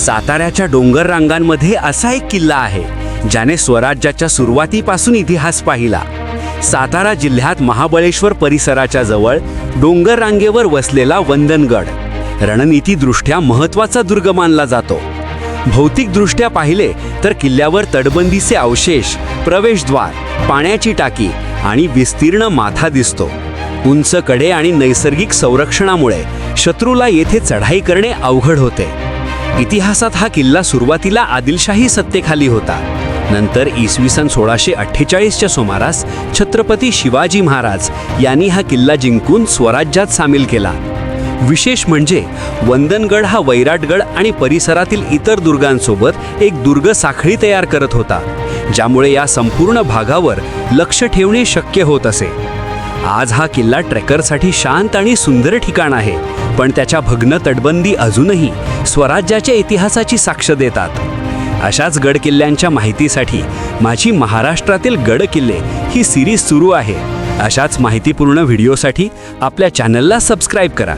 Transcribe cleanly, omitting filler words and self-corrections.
साताऱ्याच्या डोंगर रांगांमध्ये असा एक किल्ला आहे ज्याने स्वराज्याच्या सुरुवातीपासून इतिहास पाहिला. सातारा जिल्ह्यात महाबळेश्वर परिसराच्या जवळ डोंगर रांगेवर वसलेला वंदनगड रणनीतीदृष्ट्या महत्त्वाचा दुर्ग मानला जातो. भौतिकदृष्ट्या पाहिले तर किल्ल्यावर तटबंदीचे अवशेष, प्रवेशद्वार, पाण्याची टाकी आणि विस्तीर्ण माथा दिसतो. उंच कडे आणि नैसर्गिक संरक्षणामुळे शत्रूला येथे चढाई करणे अवघड होते. इतिहासात हा किल्ला सुरुवातीला आदिलशाही सत्तेखाली होता. नंतर इसवी सन 1648च्या सुमारास छत्रपती शिवाजी महाराज यांनी हा किल्ला जिंकून स्वराज्यात सामील केला. विशेष म्हणजे वंदनगड हा वैराटगड आणि परिसरातील इतर दुर्गांसोबत एक दुर्ग साखळी तयार करत होता, ज्यामुळे या संपूर्ण भागावर लक्ष ठेवणे शक्य होत असे. आज हा किल्ला ट्रेकरसाठी शांत आणि सुंदर ठिकाण आहे, पण त्याच्या भग्न तटबंदी अजूनही स्वराज्याच्या इतिहासाची साक्ष देतात. अशाच गडकिल्ल्यांच्या माहितीसाठी माझी महाराष्ट्रातील गड किल्ले ही सिरीज सुरू आहे. अशाच माहितीपूर्ण व्हिडिओसाठी आपल्या चॅनलला सबस्क्राईब करा.